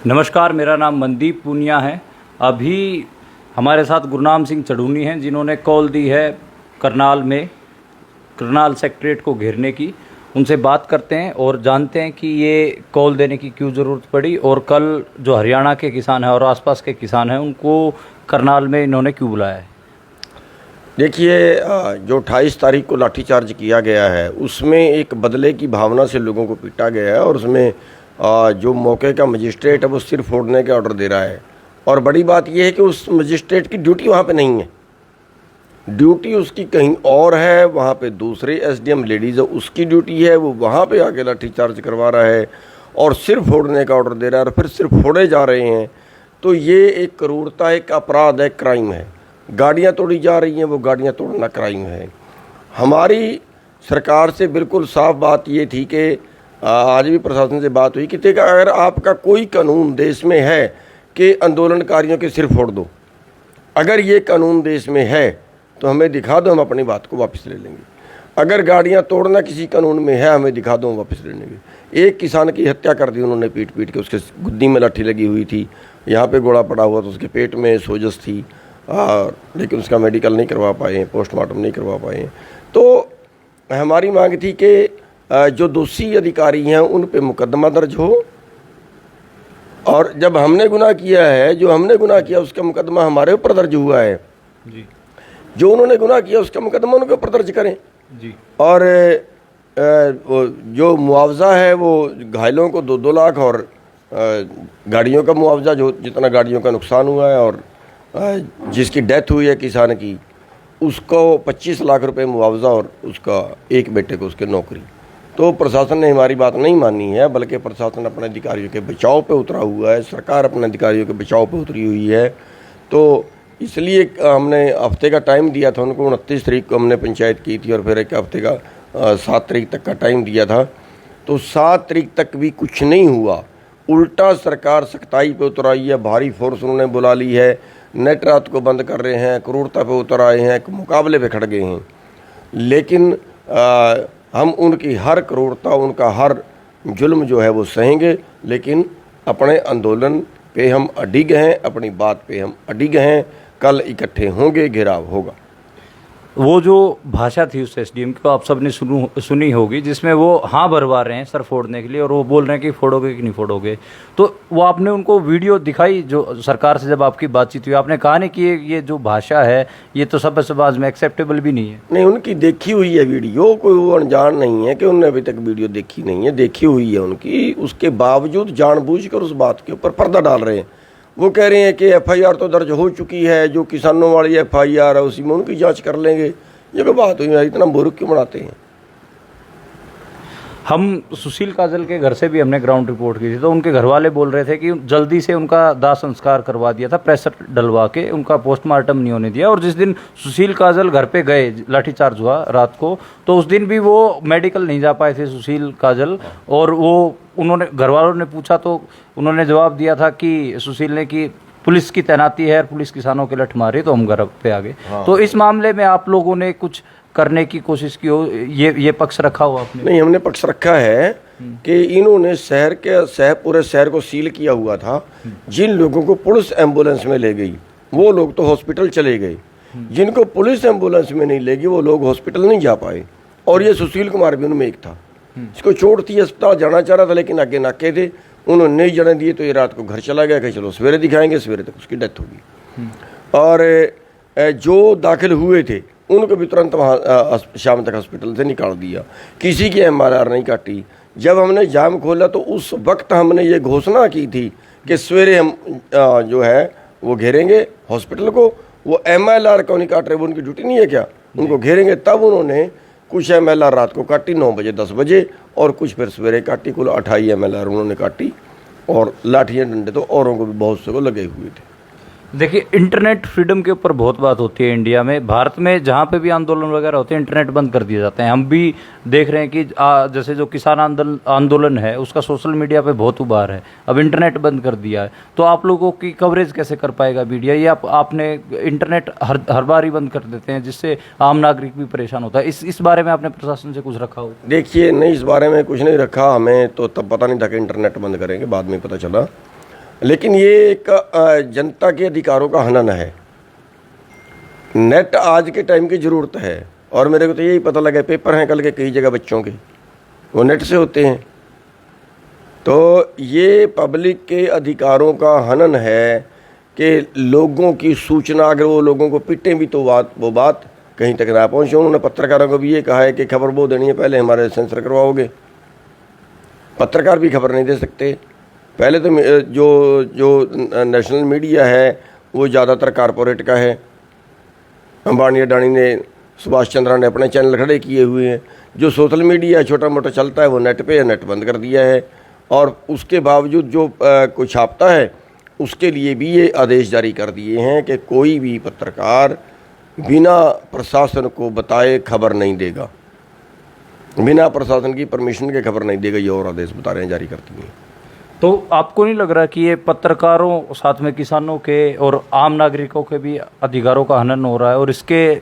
नमस्कार, मेरा नाम मनदीप पूनिया है। अभी हमारे साथ गुरनाम सिंह चढ़ूनी हैं, जिन्होंने कॉल दी है करनाल सेक्रेटरीट को घेरने की। उनसे बात करते हैं और जानते हैं कि ये कॉल देने की क्यों ज़रूरत पड़ी और कल जो हरियाणा के किसान हैं और आसपास के किसान हैं उनको करनाल में इन्होंने क्यों बुलाया है। देखिए, जो 28 तारीख को लाठीचार्ज किया गया है उसमें एक बदले की भावना से लोगों को पीटा गया है और उसमें जो मौके का मजिस्ट्रेट है वो सिर फोड़ने के ऑर्डर दे रहा है। और बड़ी बात यह है कि उस मजिस्ट्रेट की ड्यूटी वहाँ पे नहीं है, ड्यूटी उसकी कहीं और है। वहाँ पे दूसरे एसडीएम लेडीज़ है, उसकी ड्यूटी है, वो वहाँ पे आके लाठीचार्ज करवा रहा है और सिर फोड़ने का ऑर्डर दे रहा है और फिर सिर फोड़े जा रहे हैं। तो ये एक क्रूरता, एक अपराध है, क्राइम है। गाड़ियाँ तोड़ी जा रही हैं, वो गाड़ियाँ तोड़ना क्राइम है। हमारी सरकार से बिल्कुल साफ बात ये थी कि आज भी प्रशासन से बात हुई कि देखा, अगर आपका कोई कानून देश में है कि आंदोलनकारियों के सिर फोड़ दो, अगर ये कानून देश में है तो हमें दिखा दो, हम अपनी बात को वापस ले लेंगे। अगर गाड़ियाँ तोड़ना किसी कानून में है, हमें दिखा दो, हम वापस ले लेंगे। एक किसान की हत्या कर दी उन्होंने पीट पीट के, उसके गुद्दी में लाठी लगी हुई थी, यहाँ पे गोला पड़ा हुआ था, उसके पेट में सोजस थी, लेकिन उसका मेडिकल नहीं करवा पाए, पोस्टमार्टम नहीं करवा पाए। तो हमारी मांग थी कि जो दोषी अधिकारी हैं उन पे मुकदमा दर्ज हो और जब हमने गुनाह किया है, जो हमने गुनाह किया उसका मुकदमा हमारे ऊपर दर्ज हुआ है जी। जो उन्होंने गुनाह किया उसका मुकदमा उनके ऊपर दर्ज करें जी। और जो मुआवजा है वो घायलों को 2-2 लाख और गाड़ियों का मुआवजा, जो जितना गाड़ियों का नुकसान हुआ है और जिसकी डेथ हुई है किसान की, उसको 25 लाख रुपए मुआवजा और उसका एक बेटे को उसके नौकरी। तो प्रशासन ने हमारी बात नहीं मानी है, बल्कि प्रशासन अपने अधिकारियों के बचाव पे उतरा हुआ है, सरकार अपने अधिकारियों के बचाव पे उतरी हुई है। तो इसलिए हमने हफ्ते का टाइम दिया था उनको। 29 तारीख को हमने पंचायत की थी और फिर एक हफ्ते का 7 तारीख तक का टाइम दिया था। तो 7 तारीख तक भी कुछ नहीं हुआ, उल्टा सरकार सख्ताई पे उतर आई है, भारी फोर्स उन्होंने बुला ली है, नेट रात को बंद कर रहे हैं, क्रूरता पे उतर आए हैं, मुकाबले पे खड़ गए हैं। लेकिन हम उनकी हर क्रूरता, उनका हर जुल्म जो है वो सहेंगे, लेकिन अपने आंदोलन पे हम अडिग हैं, अपनी बात पे हम अडिग हैं। कल इकट्ठे होंगे, घेराव होगा। वो जो भाषा थी उस एसडीएम की, आप सबने सुनी होगी, जिसमें वो हाँ भरवा रहे हैं सर फोड़ने के लिए और वो बोल रहे हैं कि फोड़ोगे कि नहीं फोड़ोगे। तो वो आपने उनको वीडियो दिखाई जो सरकार से जब आपकी बातचीत हुई, आपने कहा नहीं कि ये जो भाषा है ये तो सब समाज में एक्सेप्टेबल भी नहीं है। नहीं, उनकी देखी हुई है वीडियो, कोई वो अनजान नहीं है कि उन्होंने अभी तक वीडियो देखी नहीं है, देखी हुई है उनकी। उसके बावजूद जानबूझकर उस बात के ऊपर पर्दा डाल रहे हैं। वो कह रहे हैं कि एफआईआर तो दर्ज हो चुकी है, जो किसानों वाली एफआईआर है उसी में उनकी जांच कर लेंगे। ये कोई बात हुई है, इतना बुरुक क्यों बनाते हैं। हम सुशील काजल के घर से भी हमने ग्राउंड रिपोर्ट की थी, तो उनके घर वाले बोल रहे थे कि जल्दी से उनका दाह संस्कार करवा दिया था, प्रेशर डलवा के उनका पोस्टमार्टम नहीं होने दिया। और जिस दिन सुशील काजल घर पे गए, लाठीचार्ज हुआ रात को, तो उस दिन भी वो मेडिकल नहीं जा पाए थे सुशील काजल। और वो उन्होंने घर वालों ने पूछा तो उन्होंने जवाब दिया था कि सुशील ने कि पुलिस की तैनाती है और पुलिस किसानों के लठ मारी तो हम घर पे आ गए। तो इस मामले में आप लोगों ने कुछ करने की कोशिश की हो, ये पक्ष रखा हो आपने? नहीं, हमने पक्ष रखा है कि इन्होंने पूरे शहर को सील किया हुआ था। जिन लोगों को पुलिस एम्बुलेंस में ले गई वो लोग तो हॉस्पिटल चले गए, जिनको पुलिस एम्बुलेंस में नहीं ले गई वो लोग हॉस्पिटल नहीं जा पाए। और ये सुशील कुमार भी उनमें एक था। इसको चोट थी, अस्पताल जाना चाह रहा था, लेकिन आगे नाके थे, उन्होंने नहीं जाने दिए। तो ये रात को घर चला गया कि चलो सवेरे दिखाएंगे, सवेरे तक उसकी डेथ होगी। और जो दाखिल हुए थे उनको भी तुरंत वहाँ शाम तक हॉस्पिटल से निकाल दिया, किसी की एमआरआर नहीं काटी। जब हमने जाम खोला तो उस वक्त हमने ये घोषणा की थी कि सवेरे हम जो है वो घेरेंगे हॉस्पिटल को। वो एमएलआर क्यों नहीं काट रहे, वो उनकी ड्यूटी नहीं है क्या? उनको घेरेंगे। तब उन्होंने कुछ एमएलआर रात को काटी 9 बजे 10 बजे और कुछ फिर सवेरे काटी। कुल 28 एमएलआर उन्होंने काटी और लाठियाँ डंडे तो औरों को भी बहुत से को लगे हुए थे। देखिए, इंटरनेट फ्रीडम के ऊपर बहुत बात होती है इंडिया में। भारत में जहाँ पे भी आंदोलन वगैरह होते हैं इंटरनेट बंद कर दिए जाते हैं। हम भी देख रहे हैं कि जैसे जो किसान आंदोलन है उसका सोशल मीडिया पे बहुत उभार है, अब इंटरनेट बंद कर दिया है। तो आप लोगों की कवरेज कैसे कर पाएगा मीडिया? ये आपने इंटरनेट हर बार ही बंद कर देते हैं, जिससे आम नागरिक भी परेशान होता है। इस बारे में आपने प्रशासन से कुछ रखा हो? देखिए, नहीं, इस बारे में कुछ नहीं रखा। हमें तो तब पता नहीं था कि इंटरनेट बंद करेंगे, बाद में पता चला। लेकिन ये एक जनता के अधिकारों का हनन है। नेट आज के टाइम की ज़रूरत है, और मेरे को तो यही पता लगा, पेपर हैं कल के कई जगह बच्चों के, वो नेट से होते हैं। तो ये पब्लिक के अधिकारों का हनन है कि लोगों की सूचना, अगर वो लोगों को पिटें भी तो वो बात कहीं तक ना पहुँचे। उन्होंने पत्रकारों को भी ये कहा है कि खबर वो देनी है, पहले हमारे सेंसर करवाओगे। पत्रकार भी खबर नहीं दे सकते। पहले तो जो नेशनल मीडिया है वो ज़्यादातर कारपोरेट का है। अंबानी अडानी ने, सुभाष चंद्रा ने अपने चैनल खड़े किए हुए हैं। जो सोशल मीडिया छोटा मोटा चलता है वो नेट पे है, नेट बंद कर दिया है। और उसके बावजूद जो कुछ छापता है उसके लिए भी ये आदेश जारी कर दिए हैं कि कोई भी पत्रकार बिना प्रशासन को बताए खबर नहीं देगा, बिना प्रशासन की परमिशन के खबर नहीं देगा। ये और आदेश बता रहे हैं, जारी करती हैं। तो आपको नहीं लग रहा कि ये पत्रकारों, साथ में किसानों के और आम नागरिकों के भी अधिकारों का हनन हो रहा है, और इसके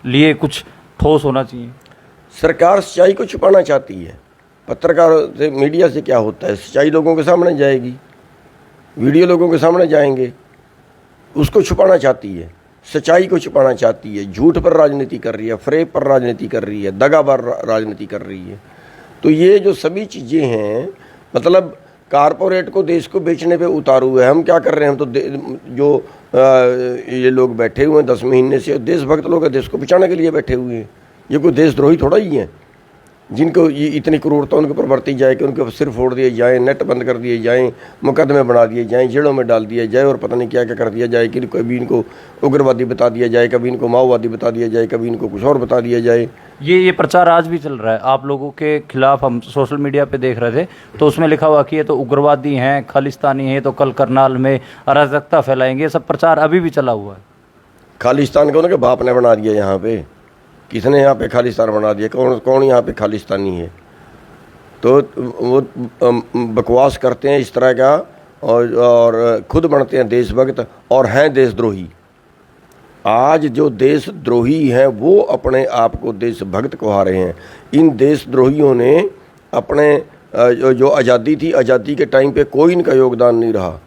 लिए कुछ ठोस होना चाहिए? सरकार सच्चाई को छुपाना चाहती है। पत्रकारों से, मीडिया से क्या होता है, सच्चाई लोगों के सामने जाएगी, वीडियो लोगों के सामने जाएंगे, उसको छुपाना चाहती है, सच्चाई को छुपाना चाहती है, झूठ पर राजनीति कर रही है, फ्रेब पर राजनीति कर रही है, दगा पर राजनीति कर रही है। तो ये जो सभी चीज़ें हैं, मतलब कारपोरेट को देश को बेचने पे उतारू हुए। हम क्या कर रहे हैं, हम तो ये लोग बैठे हुए हैं 10 महीने से, देशभक्त लोग हैं, देश को बचाने के लिए बैठे हुए हैं। ये कोई देशद्रोही थोड़ा ही है जिनको ये इतनी क्रूरता उनके ऊपर बरती जाए कि उनके सिर फोड़ दिए जाएँ, नेट बंद कर दिए जाएँ, मुकदमे बना दिए जाएँ, जेलों में डाल दिया जाए, और पता नहीं क्या क्या कर दिया जाए कि कभी इनको उग्रवादी बता दिया जाए, कभी इनको माओवादी बता दिया जाए, कभी इनको कुछ और बता दिया जाए। ये प्रचार आज भी चल रहा है आप लोगों के खिलाफ। हम सोशल मीडिया पे देख रहे थे तो उसमें लिखा हुआ कि ये तो उग्रवादी हैं, खालिस्तानी हैं, तो कल करनाल में अराजकता फैलाएंगे, सब प्रचार अभी भी चला हुआ है। खालिस्तान को उनके बाप ने बना दिया यहाँ पे। किसने यहाँ पे खालिस्तान बना दिया? कौन यहाँ पे खालिस्तानी है? तो वो बकवास करते हैं इस तरह का, और खुद बनते हैं देशभक्त और हैं देशद्रोही। आज जो देशद्रोही हैं वो अपने आप को देशभक्त कहा रहे हैं। इन देशद्रोहियों ने अपने जो आज़ादी थी, आज़ादी के टाइम पे कोई इनका योगदान नहीं रहा,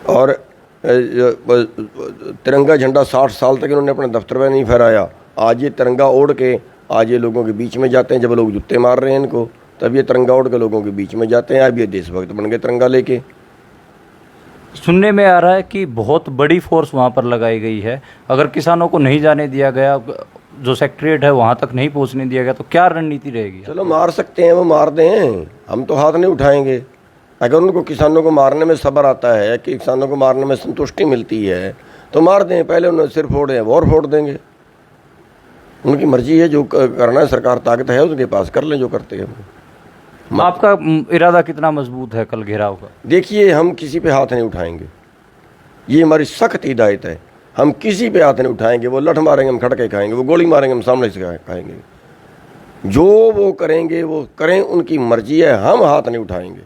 और तिरंगा झंडा 60 साल तक इन्होंने अपने दफ्तर में नहीं फहराया। आज ये तिरंगा ओढ़ के आज ये लोगों के बीच में जाते हैं। जब लोग जूते मार रहे हैं इनको, तब ये तिरंगा ओढ़ के लोगों के बीच में जाते हैं। अब ये देशभक्त बन गए तिरंगा लेके। सुनने में आ रहा है कि बहुत बड़ी फोर्स वहाँ पर लगाई गई है। अगर किसानों को नहीं जाने दिया गया, जो सेक्रेटरीट है वहाँ तक नहीं पहुँचने दिया गया, तो क्या रणनीति रहेगी? चलो मार सकते हैं, वो मार दें, हम तो हाथ नहीं उठाएंगे। अगर उनको किसानों को मारने में सब्र आता है, कि किसानों को मारने में संतुष्टि मिलती है, तो मार दें। पहले उन्हें सिर फोड़े, और फोड़ देंगे। उनकी मर्जी है, जो करना है, सरकार ताकत है उसके पास, कर लें जो करते हैं। आपका इरादा कितना मजबूत है कल घेराव का? देखिए, हम किसी पे हाथ नहीं उठाएंगे, ये हमारी सख्त हिदायत है। हम किसी पे हाथ नहीं उठाएंगे। वो लठ मारेंगे हम खड़के खाएंगे, वो गोली मारेंगे हम सामने से खाएंगे। जो वो करेंगे वो करें, उनकी मर्जी है, हम हाथ नहीं उठाएंगे।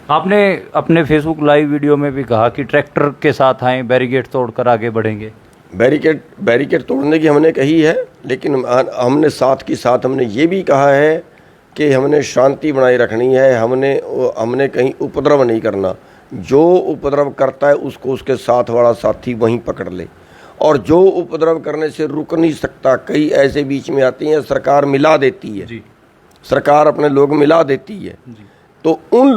आपने अपने फेसबुक लाइव वीडियो में भी कहा कि ट्रैक्टर के साथ आए, बैरिकेड तोड़कर आगे बढ़ेंगे। बैरिकेड तोड़ने की हमने कही है, लेकिन हमने साथ की साथ हमने ये भी कहा है कि हमने शांति बनाए रखनी है। हमने कहीं उपद्रव नहीं करना। जो उपद्रव करता है उसको उसके साथ वाला साथी वहीं पकड़ ले, और जो उपद्रव करने से रुक नहीं सकता, कई ऐसे बीच में आती हैं, सरकार मिला देती है जी। सरकार अपने लोग मिला देती है जी। तो उन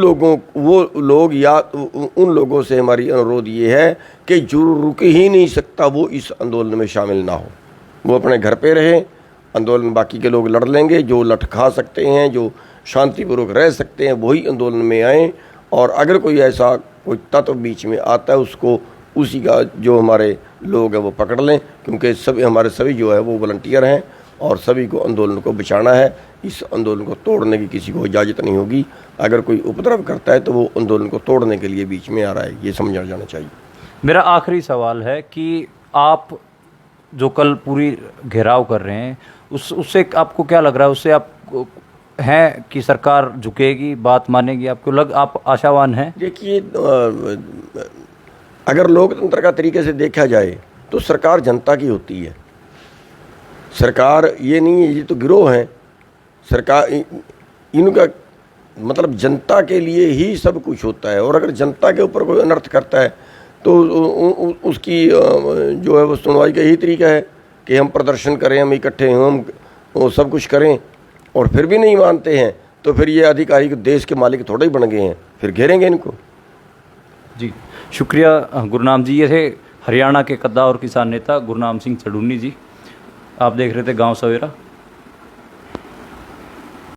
लोगों से हमारी अनुरोध ये है कि जो रुक ही नहीं सकता वो इस आंदोलन में शामिल ना हो, वो अपने घर पे रहे। आंदोलन बाकी के लोग लड़ लेंगे। जो लठ खा सकते हैं, जो शांतिपूर्वक रह सकते हैं, वही आंदोलन में आएँ। और अगर कोई ऐसा कोई तत्व बीच में आता है, उसको उसी का जो हमारे लोग हैं वो पकड़ लें, क्योंकि हमारे सभी जो है वो वॉलंटियर हैं, और सभी को आंदोलन को बचाना है। इस आंदोलन को तोड़ने की किसी को इजाज़त नहीं होगी। अगर कोई उपद्रव करता है तो वो आंदोलन को तोड़ने के लिए बीच में आ रहा है, ये समझा जाना चाहिए। मेरा आखिरी सवाल है कि आप जो कल पूरी घेराव कर रहे हैं, उससे आपको क्या लग रहा है? उससे आप हैं कि सरकार झुकेगी, बात मानेगी? आप आशावान हैं? देखिए, अगर लोकतंत्र का तरीके से देखा जाए तो सरकार जनता की होती है। सरकार ये नहीं है, ये तो गिरोह हैं। सरकार इनका मतलब जनता के लिए ही सब कुछ होता है, और अगर जनता के ऊपर कोई अनर्थ करता है तो उसकी जो है वो सुनवाई का यही तरीका है कि हम प्रदर्शन करें, हम इकट्ठे हों, हम वो सब कुछ करें, और फिर भी नहीं मानते हैं तो फिर ये अधिकारी देश के मालिक थोड़े ही बन गए हैं, फिर घेरेंगे इनको। जी शुक्रिया गुरनाम जी। ये थे हरियाणा के कद्दावर किसान नेता गुरनाम सिंह चढ़ूनी जी। आप देख रहे थे गांव सवेरा।